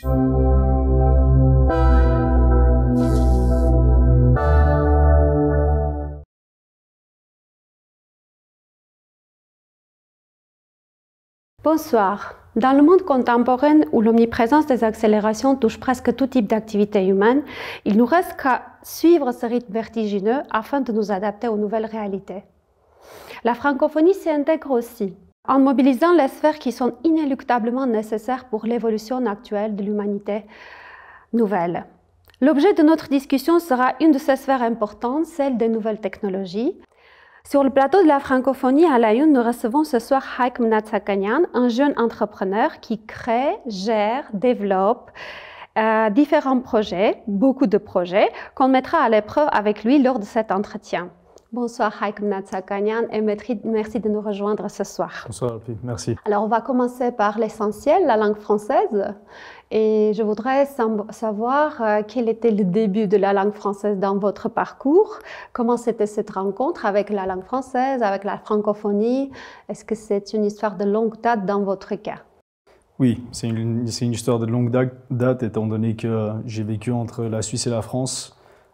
Bonsoir. Dans le monde contemporain où l'omniprésence des accélérations touche presque tout type d'activité humaine, il nous reste qu'à suivre ce rythme vertigineux afin de nous adapter aux nouvelles réalités. La francophonie s'y intègre aussi, en mobilisant les sphères qui sont inéluctablement nécessaires pour l'évolution actuelle de l'humanité nouvelle. L'objet de notre discussion sera une de ces sphères importantes, celle des nouvelles technologies. Sur le plateau de la francophonie à la Une, nous recevons ce soir Haïk Mnatsakanian, un jeune entrepreneur qui crée, gère, développe différents projets, beaucoup de projets, qu'on mettra à l'épreuve avec lui lors de cet entretien. Bonsoir Haïk Mnatsakanian et merci de nous rejoindre ce soir. Bonsoir Alpi, merci. Alors on va commencer par l'essentiel, la langue française. Et je voudrais savoir quel était le début de la langue française dans votre parcours. Comment c'était cette rencontre avec la langue française, avec la francophonie? Est-ce que c'est une histoire de longue date dans votre cas? Oui, c'est une histoire de longue date étant donné que j'ai vécu entre la Suisse et la France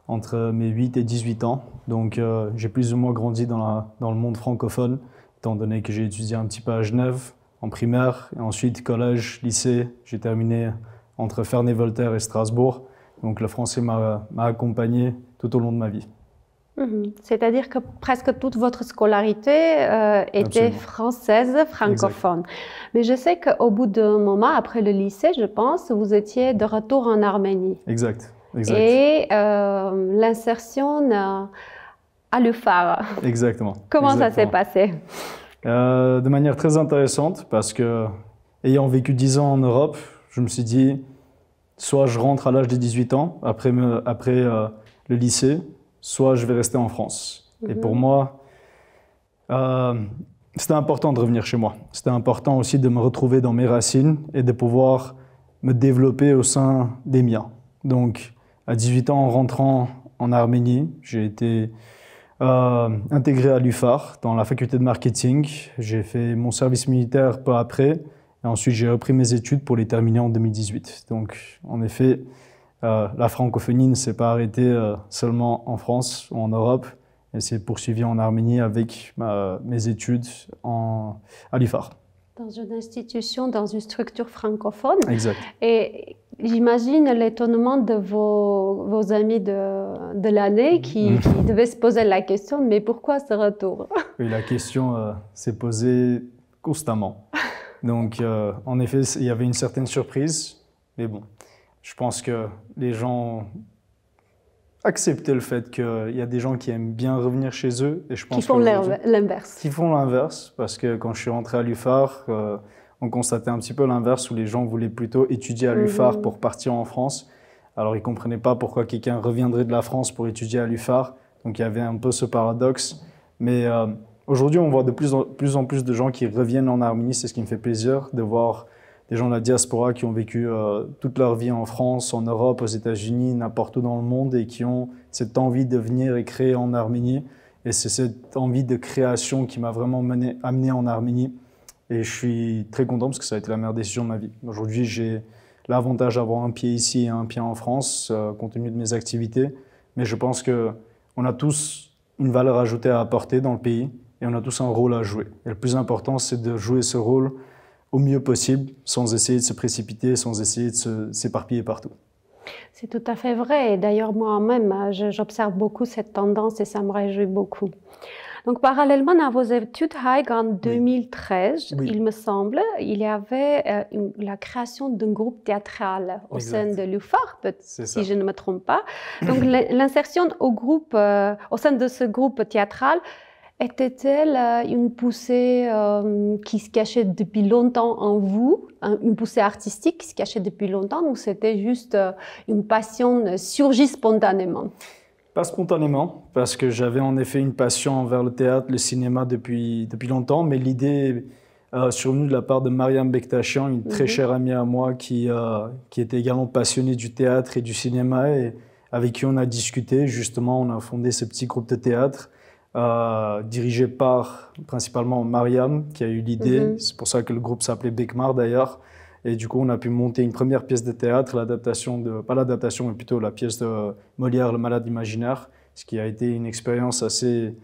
entre mes 8 et 18 ans. Donc j'ai plus ou moins grandi dans le monde francophone, étant donné que j'ai étudié un petit peu à Genève, en primaire, et ensuite collège, lycée. J'ai terminé entre Ferney-Voltaire et Strasbourg. Donc le français m'a accompagné tout au long de ma vie. C'est-à-dire que presque toute votre scolarité était française, francophone. Exact. Mais je sais qu'au bout d'un moment, après le lycée, je pense, vous étiez de retour en Arménie. Exact. Et l'insertion à l'UFAR. Exactement. Comment ça s'est passé? De manière très intéressante parce que, ayant vécu 10 ans en Europe, je me suis dit, soit je rentre à l'âge de 18 ans, après le lycée, soit je vais rester en France. Et pour moi, c'était important de revenir chez moi. C'était important aussi de me retrouver dans mes racines et de pouvoir me développer au sein des miens. Donc, à 18 ans, en rentrant en Arménie, j'ai été intégré à l'UFAR dans la faculté de marketing. J'ai fait mon service militaire peu après. Et ensuite, j'ai repris mes études pour les terminer en 2018. Donc, en effet, la francophonie ne s'est pas arrêtée seulement en France ou en Europe. Elle s'est poursuivie en Arménie avec mes études à l'UFAR. Dans une institution, dans une structure francophone. Exact. Et j'imagine l'étonnement de vos amis de l'année qui devaient se poser la question, mais pourquoi ce retour? Oui, la question s'est posée constamment. Donc, en effet, il y avait une certaine surprise, mais bon, je pense que les gens acceptaient le fait qu'il y a des gens qui aiment bien revenir chez eux. Et je pense qui font l'inverse. Qui font l'inverse, parce que quand je suis rentré à l'UFAR, on constatait un petit peu l'inverse, où les gens voulaient plutôt étudier à l'UFAR pour partir en France. Alors, ils ne comprenaient pas pourquoi quelqu'un reviendrait de la France pour étudier à l'UFAR. Donc, il y avait un peu ce paradoxe. Mais aujourd'hui, on voit de plus en plus de gens qui reviennent en Arménie. C'est ce qui me fait plaisir de voir des gens de la diaspora qui ont vécu toute leur vie en France, en Europe, aux États-Unis, n'importe où dans le monde, et qui ont cette envie de venir et créer en Arménie. Et c'est cette envie de création qui m'a vraiment amené en Arménie. Et je suis très content parce que ça a été la meilleure décision de ma vie. Aujourd'hui, j'ai l'avantage d'avoir un pied ici et un pied en France, compte tenu de mes activités. Mais je pense qu'on a tous une valeur ajoutée à apporter dans le pays et on a tous un rôle à jouer. Et le plus important, c'est de jouer ce rôle au mieux possible, sans essayer de se précipiter, sans essayer de s'éparpiller partout. C'est tout à fait vrai. D'ailleurs, moi-même, j'observe beaucoup cette tendance et ça me réjouit beaucoup. Donc, parallèlement à vos études, Haïk, en 2013, il me semble, il y avait la création d'un groupe théâtral au sein de l'UFAR, si je ne me trompe pas. Donc, l'insertion au sein de ce groupe théâtral, était-elle une poussée qui se cachait depuis longtemps en vous, une poussée artistique qui se cachait depuis longtemps, ou c'était juste une passion surgie spontanément? Pas spontanément, parce que j'avais en effet une passion envers le théâtre, le cinéma depuis longtemps, mais l'idée survenue de la part de Mariam Bektachian, une très chère amie à moi qui était également passionnée du théâtre et du cinéma, et avec qui on a discuté. Justement, on a fondé ce petit groupe de théâtre dirigé par principalement Mariam, qui a eu l'idée. C'est pour ça que le groupe s'appelait Bekmar d'ailleurs. Et du coup, on a pu monter une première pièce de théâtre, pas l'adaptation, mais plutôt la pièce de Molière, Le Malade imaginaire, ce qui a été une expérience assez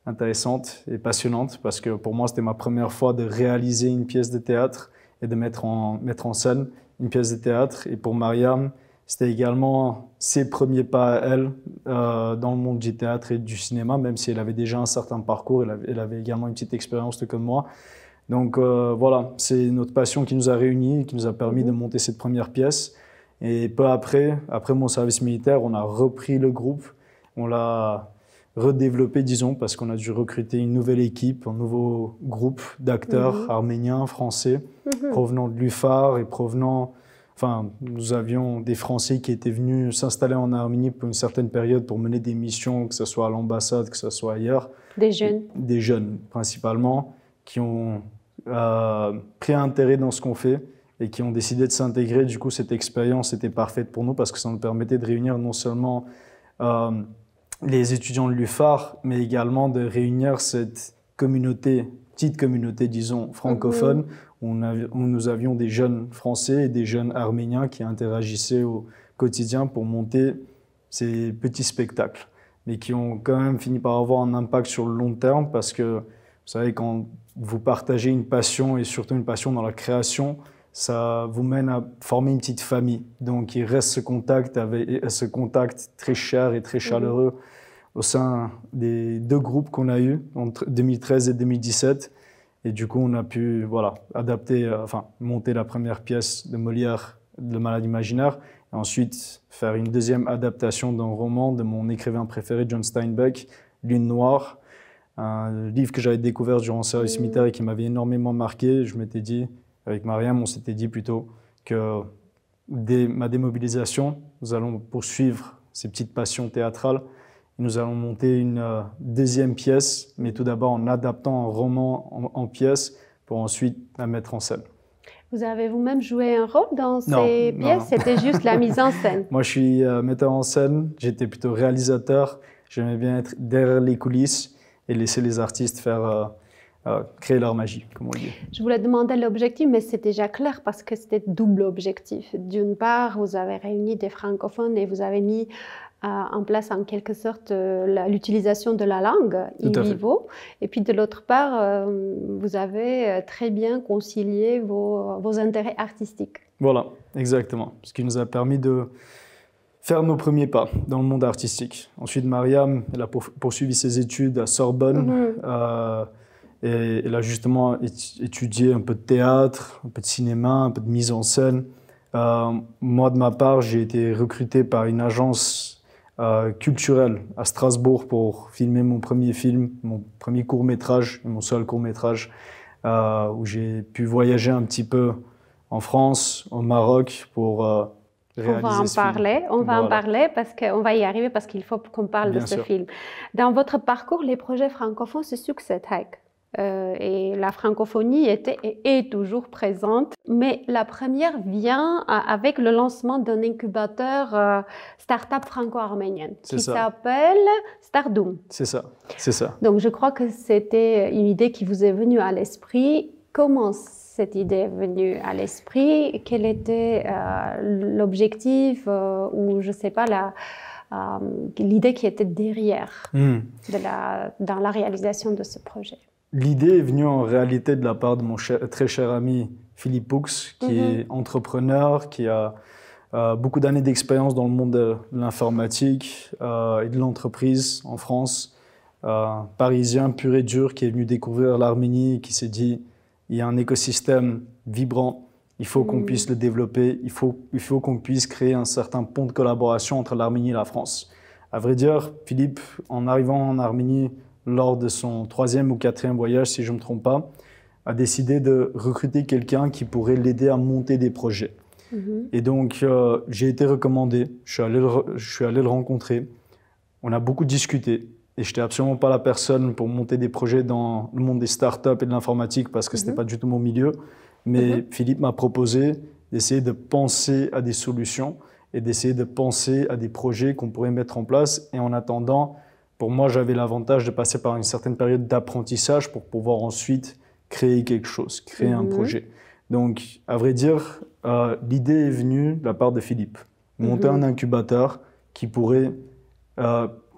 intéressante et passionnante parce que pour moi, c'était ma première fois de réaliser une pièce de théâtre et de mettre en scène une pièce de théâtre. Et pour Mariam, c'était également ses premiers pas à elle dans le monde du théâtre et du cinéma, même si elle avait déjà un certain parcours, elle avait également une petite expérience tout comme moi. Donc voilà, c'est notre passion qui nous a réunis, qui nous a permis de monter cette première pièce. Et peu après mon service militaire, on a repris le groupe, on l'a redéveloppé, disons, parce qu'on a dû recruter une nouvelle équipe, un nouveau groupe d'acteurs arméniens, français, provenant de l'UFAR et enfin, nous avions des Français qui étaient venus s'installer en Arménie pour une certaine période pour mener des missions, que ce soit à l'ambassade, que ce soit ailleurs. Des jeunes. Des jeunes, principalement, qui ont pris un intérêt dans ce qu'on fait et qui ont décidé de s'intégrer. Du coup, cette expérience était parfaite pour nous parce que ça nous permettait de réunir non seulement les étudiants de l'UFAR, mais également de réunir cette petite communauté, disons, francophone, où nous avions des jeunes Français et des jeunes Arméniens qui interagissaient au quotidien pour monter ces petits spectacles, mais qui ont quand même fini par avoir un impact sur le long terme parce que, vous savez, quand vous partagez une passion et surtout une passion dans la création, ça vous mène à former une petite famille. Donc, il reste ce contact très cher et très chaleureux au sein des deux groupes qu'on a eus entre 2013 et 2017. Et du coup, on a pu monter la première pièce de Molière, Le Malade imaginaire, et ensuite faire une deuxième adaptation d'un roman de mon écrivain préféré, John Steinbeck, Lune noire, un livre que j'avais découvert durant le service militaire et qui m'avait énormément marqué. Je m'étais dit, avec Mariam, on s'était dit plutôt que dès ma démobilisation, nous allons poursuivre ces petites passions théâtrales. Et nous allons monter une deuxième pièce, mais tout d'abord en adaptant un roman en pièce pour ensuite la mettre en scène. Vous avez vous-même joué un rôle dans ces pièces? C'était juste la mise en scène? Moi, je suis metteur en scène, j'étais plutôt réalisateur. J'aimais bien être derrière les coulisses et laisser les artistes créer leur magie, comme on dit. Je voulais demander l'objectif, mais c'est déjà clair parce que c'était double objectif. D'une part, vous avez réuni des francophones et vous avez mis en place en quelque sorte l'utilisation de la langue in vivo. Et puis de l'autre part, vous avez très bien concilié vos intérêts artistiques. Voilà, exactement. Ce qui nous a permis de faire nos premiers pas dans le monde artistique. Ensuite, Mariam, elle a poursuivi ses études à Sorbonne. Et elle a justement étudié un peu de théâtre, un peu de cinéma, un peu de mise en scène. Moi, de ma part, j'ai été recruté par une agence culturelle à Strasbourg pour filmer mon premier film, mon premier court-métrage, mon seul court-métrage, où j'ai pu voyager un petit peu en France, au Maroc, pour réaliser ce film. On va en parler parce qu'on va y arriver parce qu'il faut qu'on parle de ce film. Dans votre parcours, les projets francophones se succèdent. Et la francophonie était et est toujours présente. Mais la première vient avec le lancement d'un incubateur start-up franco-arménienne qui s'appelle Stardoom. C'est ça, c'est ça. Donc je crois que c'était une idée qui vous est venue à l'esprit. Comment cette idée est venue à l'esprit? Quel était l'objectif ou je ne sais pas l'idée qui était derrière dans la réalisation de ce projet? L'idée est venue en réalité de la part de mon très cher ami Philippe Poux, qui est entrepreneur, qui a beaucoup d'années d'expérience dans le monde de l'informatique et de l'entreprise en France. Parisien pur et dur, qui est venu découvrir l'Arménie et qui s'est dit il y a un écosystème vibrant, il faut qu'on puisse le développer, il faut qu'on puisse créer un certain pont de collaboration entre l'Arménie et la France. À vrai dire, Philippe, en arrivant en Arménie, lors de son 3e ou 4e voyage, si je ne me trompe pas, a décidé de recruter quelqu'un qui pourrait l'aider à monter des projets. Et donc, j'ai été recommandé, je suis allé le rencontrer, on a beaucoup discuté, et je n'étais absolument pas la personne pour monter des projets dans le monde des startups et de l'informatique parce que ce n'était pas du tout mon milieu, mais Philippe m'a proposé d'essayer de penser à des solutions et d'essayer de penser à des projets qu'on pourrait mettre en place, et en attendant, pour moi, j'avais l'avantage de passer par une certaine période d'apprentissage pour pouvoir ensuite créer quelque chose, créer un projet. Donc, à vrai dire, l'idée est venue de la part de Philippe. Monter un incubateur qui pourrait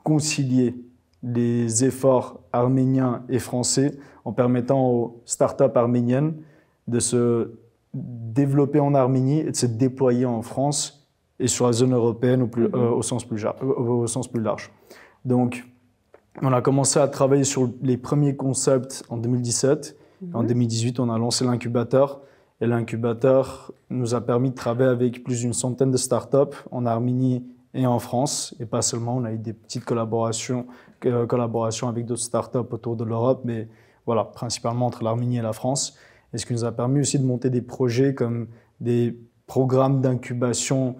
concilier les efforts arméniens et français en permettant aux startups arméniennes de se développer en Arménie et de se déployer en France et sur la zone européenne au sens plus large. Donc, on a commencé à travailler sur les premiers concepts en 2017. En 2018, on a lancé l'incubateur. Et l'incubateur nous a permis de travailler avec plus d'une centaine de startups en Arménie et en France. Et pas seulement, on a eu des petites collaborations avec d'autres startups autour de l'Europe, mais voilà, principalement entre l'Arménie et la France. Et ce qui nous a permis aussi de monter des projets comme des programmes d'incubation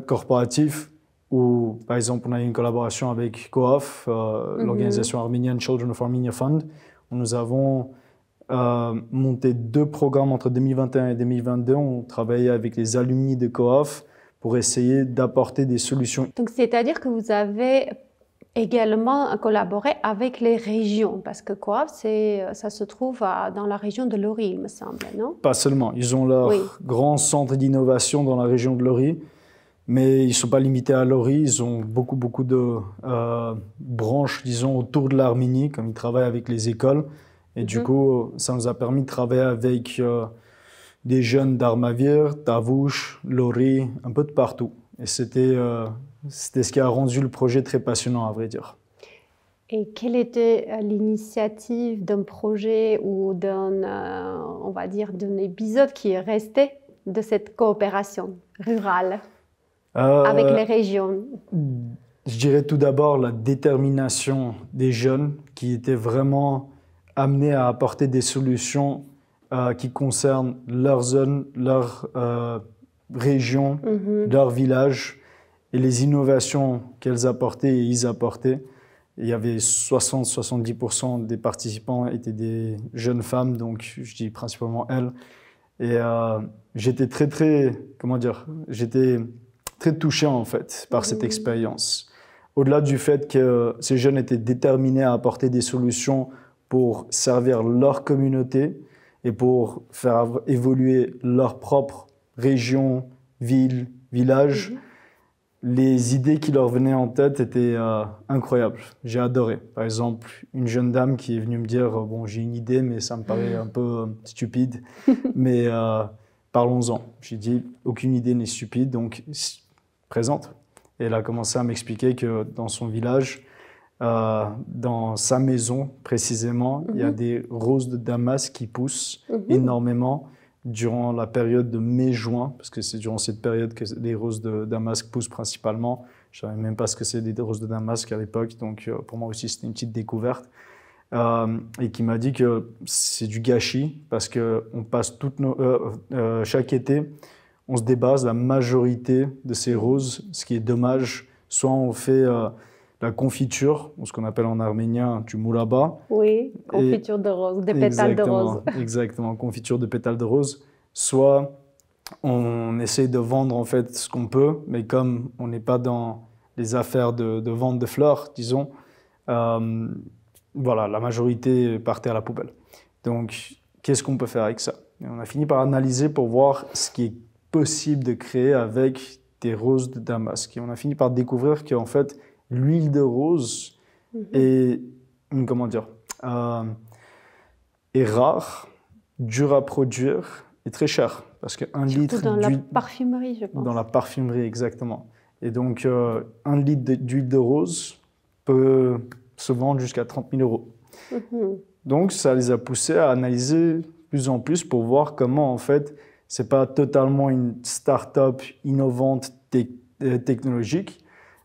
corporatifs, où, par exemple, on a eu une collaboration avec COAF, l'organisation arménienne Children of Armenia Fund, où nous avons monté 2 programmes entre 2021 et 2022. On travaillait avec les alumni de COAF pour essayer d'apporter des solutions. Donc, c'est-à-dire que vous avez également collaboré avec les régions, parce que COAF, ça se trouve dans la région de Lori, il me semble, non? Pas seulement. Ils ont leur grand centre d'innovation dans la région de Lori, mais ils ne sont pas limités à Lori. Ils ont beaucoup de branches, disons, autour de l'Arménie, comme ils travaillent avec les écoles. Et du coup, ça nous a permis de travailler avec des jeunes d'Armavir, Tavouche, Lori, un peu de partout. Et c'était ce qui a rendu le projet très passionnant, à vrai dire. Et quelle était l'initiative d'un projet ou d'un épisode qui est resté de cette coopération rurale avec les régions? Je dirais tout d'abord la détermination des jeunes qui étaient vraiment amenés à apporter des solutions qui concernent leur zone, leur région, leur village, et les innovations qu'elles apportaient et ils apportaient. Il y avait 60-70% des participants étaient des jeunes femmes, donc je dis principalement elles. Et j'étais j'étais très touché en fait par cette expérience. Au-delà du fait que ces jeunes étaient déterminés à apporter des solutions pour servir leur communauté et pour faire évoluer leur propre région, ville, village, les idées qui leur venaient en tête étaient incroyables. J'ai adoré. Par exemple, une jeune dame qui est venue me dire « Bon, j'ai une idée, mais ça me paraît un peu stupide, mais parlons-en. » J'ai dit « Aucune idée n'est stupide, donc présente. » Et elle a commencé à m'expliquer que dans son village, dans sa maison précisément, il y a des roses de Damas qui poussent énormément durant la période de mai-juin, parce que c'est durant cette période que les roses de Damasque poussent principalement. Je ne savais même pas ce que c'est des roses de Damasque à l'époque, donc pour moi aussi c'était une petite découverte. Et qui m'a dit que c'est du gâchis, parce qu'on passe chaque été, on se débase la majorité de ces roses, ce qui est dommage. Soit on fait la confiture, ou ce qu'on appelle en arménien du moulaba. Oui, confiture de rose, des pétales de rose. Exactement, confiture de pétales de rose. Soit on essaye de vendre en fait ce qu'on peut, mais comme on n'est pas dans les affaires de vente de fleurs, disons, voilà, la majorité partait à la poubelle. Donc, qu'est-ce qu'on peut faire avec ça? Et on a fini par analyser pour voir ce qui est possible de créer avec des roses de Damasque. Et on a fini par découvrir qu'en fait, l'huile de rose est rare, dure à produire et très cher. Parce qu'un litre dans la parfumerie, je pense. Dans la parfumerie, exactement. Et donc, 1 litre d'huile de rose peut se vendre jusqu'à 30 000 €. Donc, ça les a poussés à analyser plus en plus pour voir comment, en fait, c'est pas totalement une start-up innovante technologique,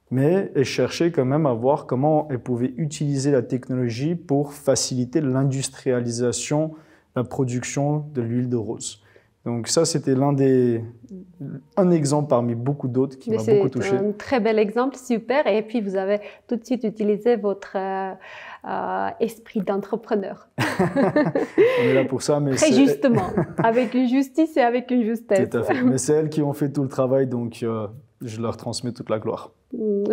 mais elles cherchaient quand même à voir comment elles pouvaient utiliser la technologie pour faciliter l'industrialisation, la production de l'huile de rose. Donc ça, c'était un exemple parmi beaucoup d'autres qui m'a beaucoup touché. C'est un très bel exemple, super. Et puis, vous avez tout de suite utilisé votre esprit d'entrepreneur. On est là pour ça. Mais très justement, avec une justice et avec une justesse. Tout à fait. Mais c'est elles qui ont fait tout le travail, donc je leur transmets toute la gloire.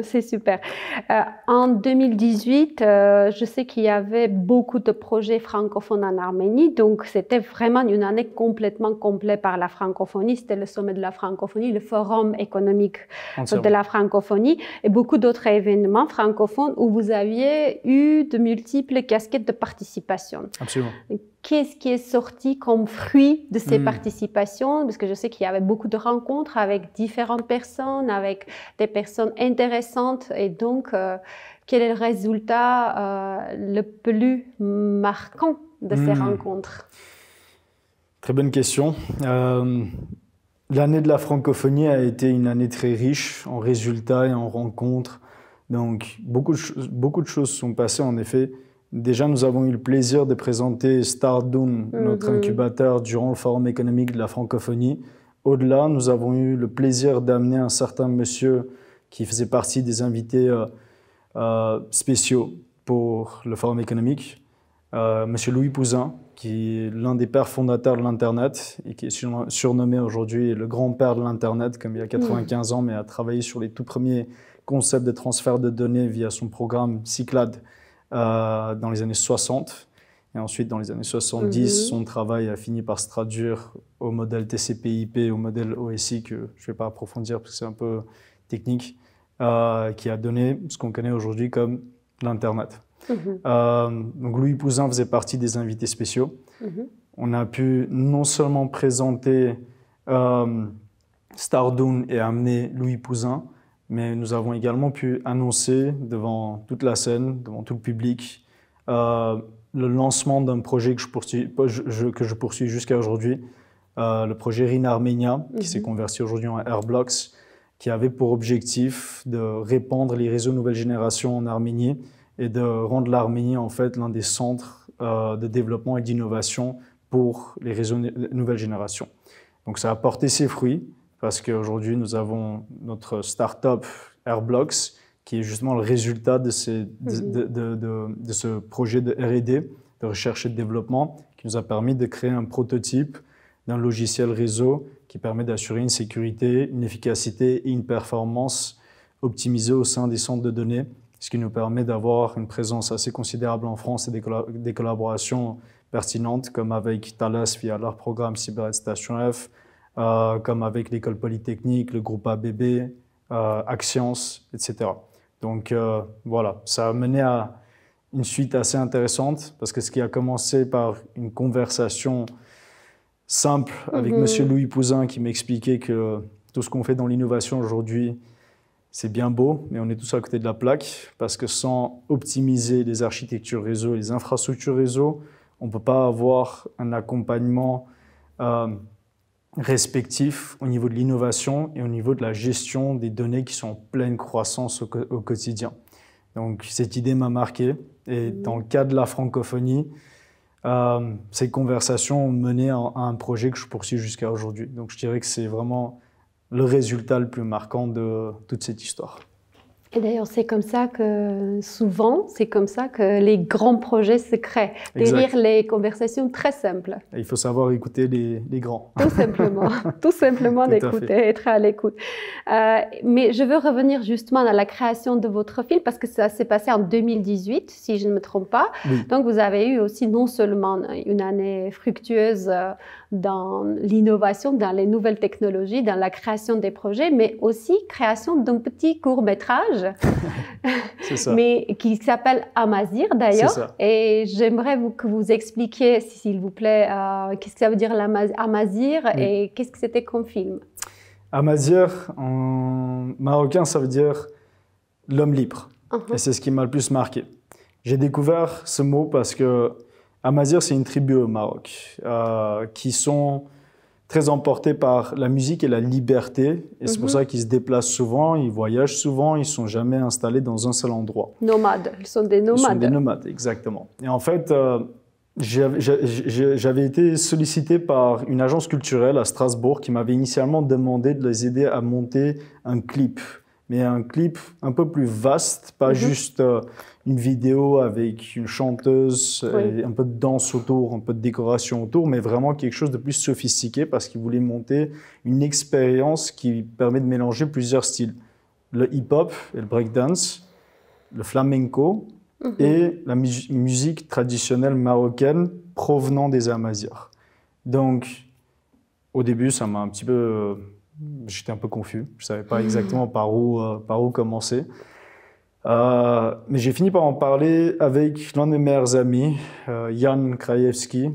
C'est super. En 2018, je sais qu'il y avait beaucoup de projets francophones en Arménie, donc c'était vraiment une année complètement complète par la francophonie. C'était le sommet de la francophonie, le forum économique de la francophonie et beaucoup d'autres événements francophones où vous aviez eu de multiples casquettes de participation. Absolument. Qu'est-ce qui est sorti comme fruit de ces participations? Parce que je sais qu'il y avait beaucoup de rencontres avec différentes personnes, avec des personnes intéressantes. Et donc, quel est le résultat le plus marquant de ces rencontres? Très bonne question. L'année de la francophonie a été une année très riche en résultats et en rencontres. Donc, beaucoup de choses sont passées en effet. Déjà, nous avons eu le plaisir de présenter Stardoon, notre incubateur, durant le Forum économique de la francophonie. Au-delà, nous avons eu le plaisir d'amener un certain monsieur qui faisait partie des invités spéciaux pour le Forum économique, monsieur Louis Pouzin, qui est l'un des pères fondateurs de l'Internet et qui est surnommé aujourd'hui le grand-père de l'Internet, comme il y a 95 ans, mais a travaillé sur les tout premiers concepts de transfert de données via son programme Cyclade, dans les années 60. Et ensuite, dans les années 70, son travail a fini par se traduire au modèle TCP/IP, au modèle OSI, que je ne vais pas approfondir parce que c'est un peu technique, qui a donné ce qu'on connaît aujourd'hui comme l'Internet. Donc Louis Pouzin faisait partie des invités spéciaux. On a pu non seulement présenter Stardoon et amener Louis Pouzin, mais nous avons également pu annoncer devant toute la scène, devant tout le public, le lancement d'un projet que je poursuis jusqu'à aujourd'hui, le projet RIN Armenia, qui s'est converti aujourd'hui en Airblocks, qui avait pour objectif de répandre les réseaux nouvelle génération en Arménie et de rendre l'Arménie en fait l'un des centres de développement et d'innovation pour les réseaux nouvelle génération. Donc ça a porté ses fruits, parce qu'aujourd'hui, nous avons notre start-up Airblocks, qui est justement le résultat de ce projet de R&D, de recherche et de développement, qui nous a permis de créer un prototype d'un logiciel réseau qui permet d'assurer une sécurité, une efficacité et une performance optimisée au sein des centres de données, ce qui nous permet d'avoir une présence assez considérable en France et des collaborations pertinentes, comme avec Thales via leur programme Cyber Station F, comme avec l'École Polytechnique, le groupe ABB, Axians, etc. Donc voilà, ça a mené à une suite assez intéressante, parce que ce qui a commencé par une conversation simple avec monsieur Louis Pouzin, qui m'expliquait que tout ce qu'on fait dans l'innovation aujourd'hui, c'est bien beau, mais on est tous à côté de la plaque, parce que sans optimiser les architectures réseau et les infrastructures réseau, on ne peut pas avoir un accompagnement respectifs au niveau de l'innovation et au niveau de la gestion des données qui sont en pleine croissance au quotidien. Donc cette idée m'a marqué, et dans le cadre de la francophonie, ces conversations ont mené à un projet que je poursuis jusqu'à aujourd'hui. Donc je dirais que c'est vraiment le résultat le plus marquant de toute cette histoire. Et d'ailleurs, c'est comme ça que, souvent, c'est comme ça que les grands projets se créent. Derrière les conversations très simples. Et il faut savoir écouter les grands. Tout simplement d'écouter, être à l'écoute. Mais je veux revenir justement à la création de votre film, parce que ça s'est passé en 2018, si je ne me trompe pas. Oui. Donc, vous avez eu aussi non seulement une année fructueuse dans l'innovation, dans les nouvelles technologies, dans la création des projets, mais aussi création d'un petit court-métrage mais qui s'appelle Amazir d'ailleurs. Et j'aimerais que vous expliquiez, s'il vous plaît, qu'est-ce que ça veut dire Amazir et qu'est-ce que c'était comme film. Amazir, en marocain, ça veut dire l'homme libre. Et c'est ce qui m'a le plus marqué. J'ai découvert ce mot parce que Amazir, c'est une tribu au Maroc qui sont très emportés par la musique et la liberté. Et c'est pour ça qu'ils se déplacent souvent, ils voyagent souvent, ils ne sont jamais installés dans un seul endroit. Nomades, ils sont des nomades. Ils sont des nomades, exactement. Et en fait, j'avais été sollicité par une agence culturelle à Strasbourg qui m'avait initialement demandé de les aider à monter un clip. Mais un clip un peu plus vaste, pas juste une vidéo avec une chanteuse, et un peu de danse autour, un peu de décoration autour, mais vraiment quelque chose de plus sophistiqué parce qu'ils voulaient monter une expérience qui permet de mélanger plusieurs styles. le hip-hop et le breakdance, le flamenco et la musique traditionnelle marocaine provenant des Amazières. Donc, au début, ça m'a un petit peu... j'étais un peu confus. Je ne savais pas exactement par où commencer. Mais j'ai fini par en parler avec l'un de mes meilleurs amis, Jan Krajewski,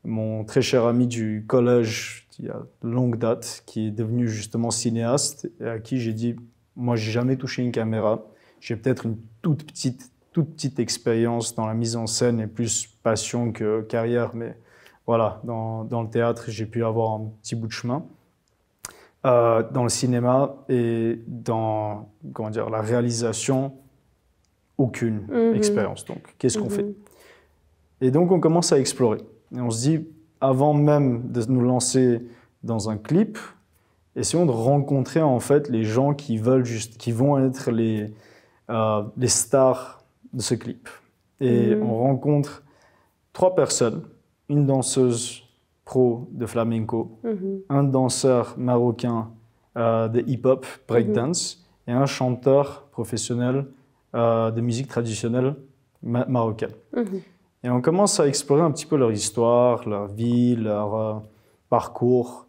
mon très cher ami du collège il y a longue date, qui est devenu justement cinéaste et à qui j'ai dit, moi, j'ai jamais touché une caméra. J'ai peut-être une toute petite expérience dans la mise en scène et plus passion que carrière, mais voilà, dans le théâtre, j'ai pu avoir un petit bout de chemin. Dans le cinéma et dans la réalisation, aucune expérience. Donc, qu'est-ce qu'on fait? Et donc, on commence à explorer. Et on se dit, avant même de nous lancer dans un clip, essayons de rencontrer en fait les gens qui vont être les stars de ce clip. Et on rencontre 3 personnes, une danseuse pro de flamenco, un danseur marocain de hip-hop, breakdance, et un chanteur professionnel de musique traditionnelle marocaine. Et on commence à explorer un petit peu leur histoire, leur vie, leur parcours.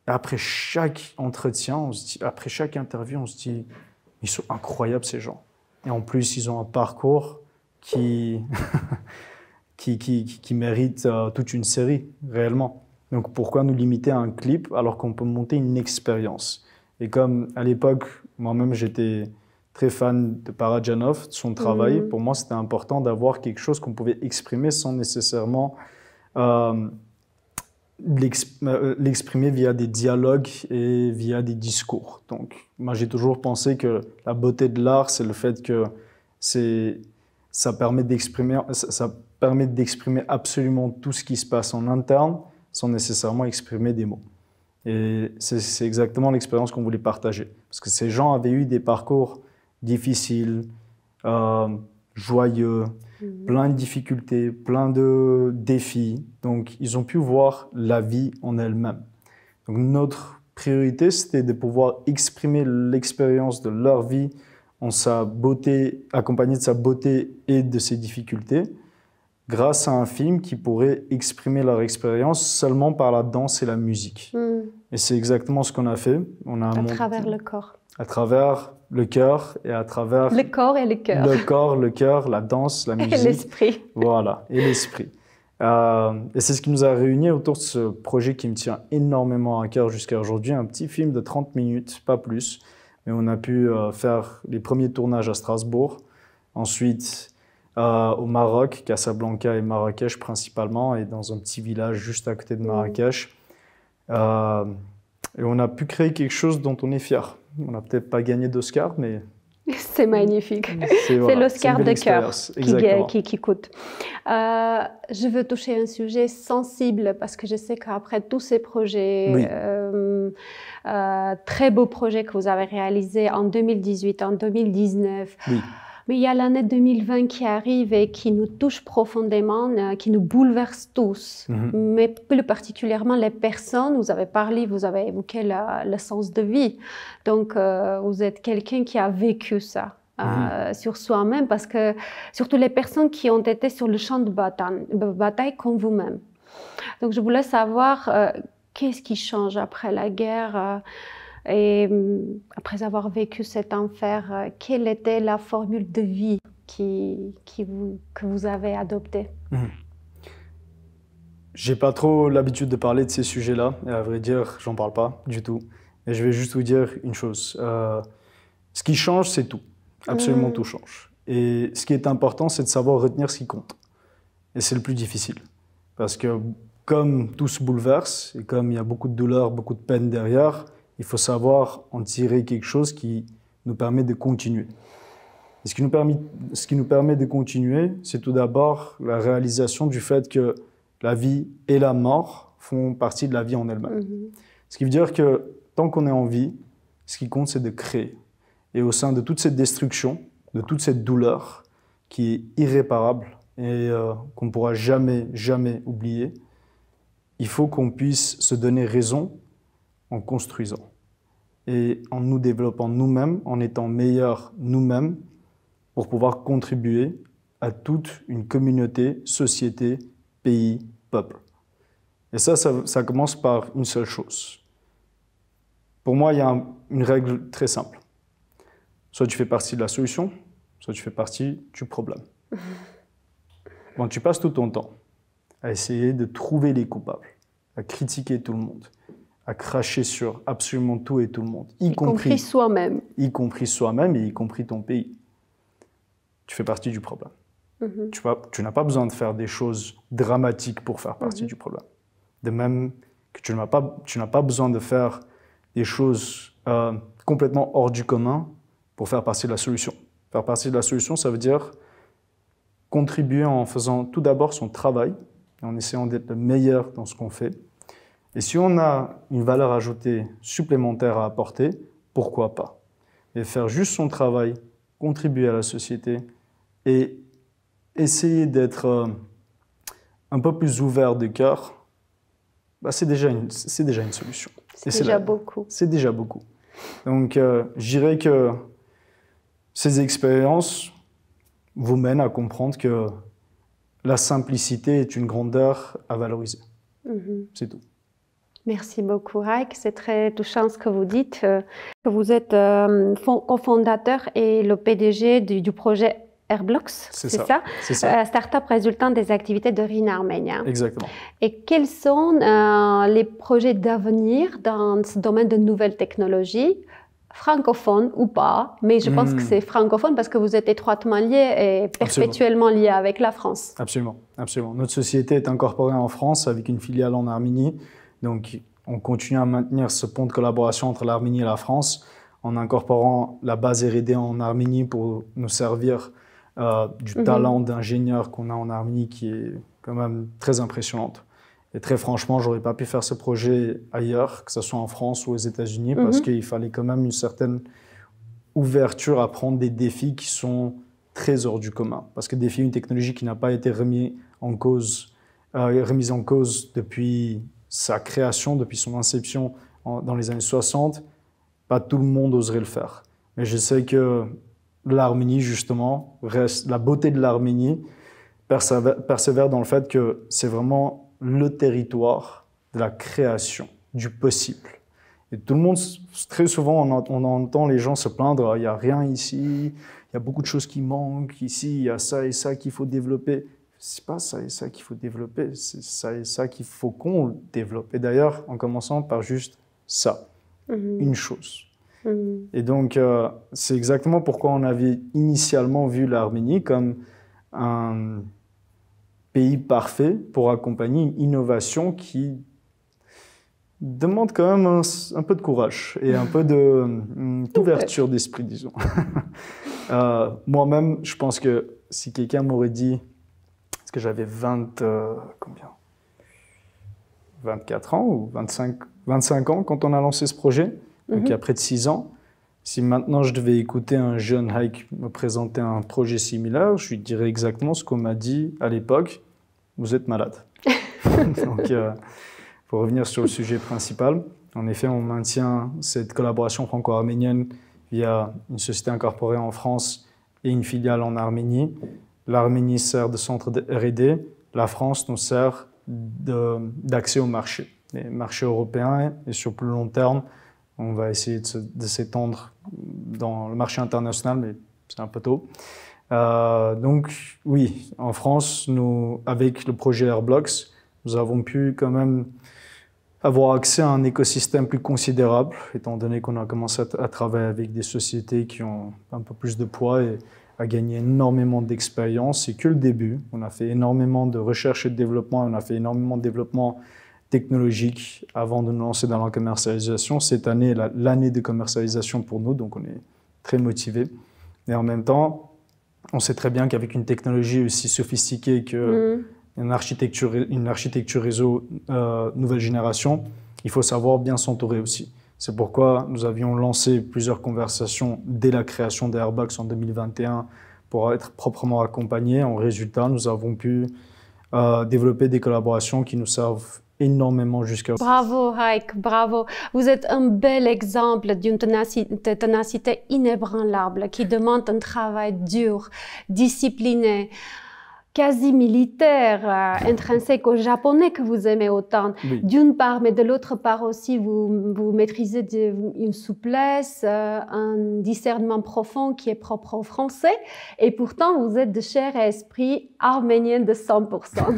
Et après chaque entretien, après chaque interview, on se dit, ils sont incroyables ces gens. Et en plus, ils ont un parcours qui mérite toute une série, réellement. Donc pourquoi nous limiter à un clip alors qu'on peut monter une expérience? Et comme à l'époque, moi-même j'étais très fan de Parajanov, de son travail, pour moi c'était important d'avoir quelque chose qu'on pouvait exprimer sans nécessairement l'exprimer via des dialogues et via des discours. Donc moi j'ai toujours pensé que la beauté de l'art, c'est le fait que ça permet d'exprimer absolument tout ce qui se passe en interne sans nécessairement exprimer des mots. Et c'est exactement l'expérience qu'on voulait partager. Parce que ces gens avaient eu des parcours difficiles, joyeux, plein de difficultés, plein de défis. Donc, ils ont pu voir la vie en elle-même. Donc, notre priorité, c'était de pouvoir exprimer l'expérience de leur vie en sa beauté, accompagnée de sa beauté et de ses difficultés, grâce à un film qui pourrait exprimer leur expérience seulement par la danse et la musique. Et c'est exactement ce qu'on a fait. À travers le corps. À travers le cœur et à travers... Le corps et le cœur. Le corps, le cœur, la danse, la musique. Et l'esprit. Voilà, et l'esprit. Et c'est ce qui nous a réunis autour de ce projet qui me tient énormément à cœur jusqu'à aujourd'hui. Un petit film de 30 minutes, pas plus. Mais on a pu faire les premiers tournages à Strasbourg. Ensuite... au Maroc, Casablanca et Marrakech principalement, et dans un petit village juste à côté de Marrakech. Et on a pu créer quelque chose dont on est fier. On n'a peut-être pas gagné d'Oscar, mais... C'est magnifique. C'est l'Oscar de cœur qui coûte. Je veux toucher un sujet sensible parce que je sais qu'après tous ces projets, très beaux projets que vous avez réalisés en 2018, en 2019, mais il y a l'année 2020 qui arrive et qui nous touche profondément, qui nous bouleverse tous, mais plus particulièrement les personnes. Vous avez évoqué le sens de vie. Donc, vous êtes quelqu'un qui a vécu ça sur soi-même, parce que surtout les personnes qui ont été sur le champ de bataille comme vous-même. Donc, je voulais savoir qu'est-ce qui change après la guerre et après avoir vécu cet enfer, quelle était la formule de vie que vous avez adoptée? J'ai pas trop l'habitude de parler de ces sujets-là, et à vrai dire, j'en parle pas du tout. Et je vais juste vous dire une chose. Ce qui change, c'est tout. Absolument tout change. Et ce qui est important, c'est de savoir retenir ce qui compte. Et c'est le plus difficile. Parce que comme tout se bouleverse, et comme il y a beaucoup de douleur, beaucoup de peine derrière, il faut savoir en tirer quelque chose qui nous permet de continuer. Et ce qui nous permet de continuer, c'est tout d'abord la réalisation du fait que la vie et la mort font partie de la vie en elle-même. Ce qui veut dire que tant qu'on est en vie, ce qui compte, c'est de créer. Et au sein de toute cette destruction, de toute cette douleur qui est irréparable et qu'on ne pourra jamais, jamais oublier, il faut qu'on puisse se donner raison en construisant. et en nous développant nous-mêmes, en étant meilleurs nous-mêmes, pour pouvoir contribuer à toute une communauté, société, pays, peuple. Et ça commence par une seule chose. Pour moi, il y a une règle très simple. Soit tu fais partie de la solution, soit tu fais partie du problème. Quand tu passes tout ton temps à essayer de trouver les coupables, à critiquer tout le monde, à cracher sur absolument tout et tout le monde, y compris soi-même. Y compris soi-même et y compris ton pays. Tu fais partie du problème. Tu n'as pas besoin de faire des choses dramatiques pour faire partie du problème. De même que tu n'as pas besoin de faire des choses complètement hors du commun pour faire partie de la solution. Faire partie de la solution, ça veut dire contribuer en faisant tout d'abord son travail, en essayant d'être le meilleur dans ce qu'on fait. Et si on a une valeur ajoutée supplémentaire à apporter, pourquoi pas? Et faire juste son travail, contribuer à la société et essayer d'être un peu plus ouvert de cœur, bah c'est déjà une solution. C'est déjà beaucoup. C'est déjà beaucoup. Donc, je dirais que ces expériences vous mènent à comprendre que la simplicité est une grandeur à valoriser. C'est tout. Merci beaucoup, Raik. C'est très touchant ce que vous dites, que vous êtes cofondateur et le PDG du projet Airblox, c'est ça? C'est ça. Start-up résultant des activités de RIN Arménia. Exactement. Et quels sont les projets d'avenir dans ce domaine de nouvelles technologies, francophones ou pas, mais je pense que c'est francophone parce que vous êtes étroitement liés et perpétuellement liés avec la France. Absolument, absolument. Notre société est incorporée en France avec une filiale en Arménie. Donc, on continue à maintenir ce pont de collaboration entre l'Arménie et la France en incorporant la base R&D en Arménie pour nous servir du talent d'ingénieur qu'on a en Arménie qui est quand même très impressionnante. Et très franchement, j'aurais pas pu faire ce projet ailleurs, que ce soit en France ou aux États-Unis, parce qu'il fallait quand même une certaine ouverture à prendre des défis qui sont très hors du commun. Parce que défier une technologie qui n'a pas été remise en cause depuis sa création, depuis son inception dans les années 60, pas tout le monde oserait le faire. Mais je sais que l'Arménie, justement, la beauté de l'Arménie persévère dans le fait que c'est vraiment le territoire de la création, du possible. Et tout le monde, très souvent, on entend les gens se plaindre, il n'y a rien ici, il y a beaucoup de choses qui manquent, ici, il y a ça et ça qu'il faut développer. C'est pas ça et ça qu'il faut développer, c'est ça et ça qu'il faut qu'on développe. Et d'ailleurs, en commençant par juste ça, une chose. Et donc, c'est exactement pourquoi on avait initialement vu l'Arménie comme un pays parfait pour accompagner une innovation qui demande quand même un peu de courage et un peu d'ouverture d'esprit, disons. Moi-même, je pense que si quelqu'un m'aurait dit, parce que j'avais 24 ans ou 25 ans quand on a lancé ce projet, donc il y a près de 6 ans, si maintenant je devais écouter un jeune Raik me présenter un projet similaire, je lui dirais exactement ce qu'on m'a dit à l'époque, vous êtes malade. Donc, pour revenir sur le sujet principal, en effet, on maintient cette collaboration franco-arménienne via une société incorporée en France et une filiale en Arménie. L'Arménie sert de centre de R&D, la France nous sert d'accès au marché, les marchés européens, et sur plus long terme, on va essayer de s'étendre dans le marché international, mais c'est un peu tôt. Donc oui, en France, avec le projet Airblox, nous avons pu quand même avoir accès à un écosystème plus considérable, étant donné qu'on a commencé à travailler avec des sociétés qui ont un peu plus de poids et à gagner énormément d'expérience. C'est que le début. On a fait énormément de recherche et de développement, on a fait énormément de développement technologique avant de nous lancer dans la commercialisation. Cette année est l'année de commercialisation pour nous, donc on est très motivés. Et en même temps, on sait très bien qu'avec une technologie aussi sophistiquée que une architecture réseau nouvelle génération, il faut savoir bien s'entourer aussi. C'est pourquoi nous avions lancé plusieurs conversations dès la création d'Airbox en 2021 pour être proprement accompagnés. En résultat, nous avons pu développer des collaborations qui nous servent énormément jusqu'à... Bravo, Haïk, bravo. Vous êtes un bel exemple d'une ténacité inébranlable qui demande un travail dur, discipliné, quasi militaire, intrinsèque au japonais que vous aimez autant. Oui. D'une part, mais de l'autre part aussi, vous maîtrisez une souplesse, un discernement profond qui est propre au français. Et pourtant, vous êtes de chair et esprit arménien de 100%.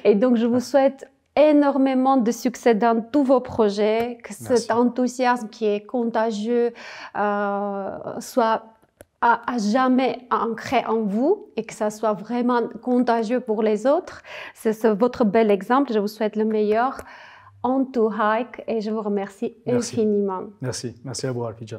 Et donc, je vous souhaite énormément de succès dans tous vos projets, que cet enthousiasme qui est contagieux soit à jamais ancré en vous et que ça soit vraiment contagieux pour les autres. C'est votre bel exemple. Je vous souhaite le meilleur en tout, Haïk, et je vous remercie infiniment. Merci. Merci à vous, Alpidjan.